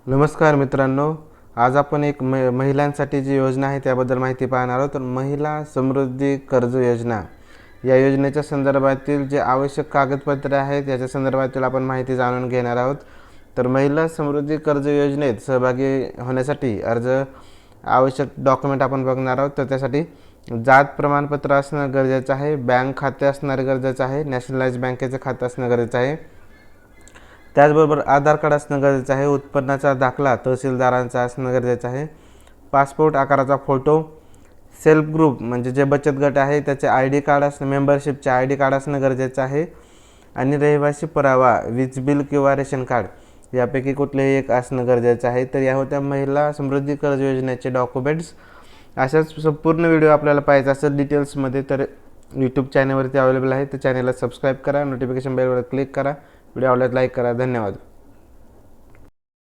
नमस्कार मित्रांनो, आज आपण एक महिलांसाठी जी योजना आहे त्याबद्दल माहिती पाहणार आहोत. तर महिला समृद्धी कर्ज योजना या योजनेच्या संदर्भातील जे आवश्यक कागदपत्रे आहेत याच्या संदर्भातील आपण माहिती जाणून घेणार आहोत. तर महिला समृद्धी कर्ज योजनेत सहभागी होण्यासाठी आवश्यक डॉक्युमेंट आपण बघणार आहोत. तर त्यासाठी जात प्रमाणपत्र असणं गरजेचं आहे, बँक खाते असणं गरजेचं आहे, नॅशनलाइज बँकेचं खातं असणं गरजेचं आहे. त्याचबरोबर आधार कार्ड असणं गरजेचं आहे, उत्पन्नाचा दाखला तहसीलदारांचा असणं गरजेचं आहे, पासपोर्ट आकाराचा फोटो, सेल्फ ग्रुप म्हणजे जे बचत गट आहे त्याचे ID कार्ड असणं, मेंबरशिपचे ID कार्ड असणं गरजेचं आहे आणि रहिवासी पुरावा, वीज बिल किंवा रेशन कार्ड यापैकी कुठलेही एक असणं गरजेचं आहे. तर या होत्या महिला समृद्धी कर्ज योजनेचे डॉक्युमेंट्स. अशाच संपूर्ण व्हिडिओ आपल्याला पाहायचा असेल डिटेल्समध्ये तर यूट्यूब चॅनलवरती अवेलेबल आहे. तर चॅनलला सबस्क्राईब करा, नोटिफिकेशन बेलवर क्लिक करा, व्हिडिओ आवडल्यास लाईक करा. धन्यवाद.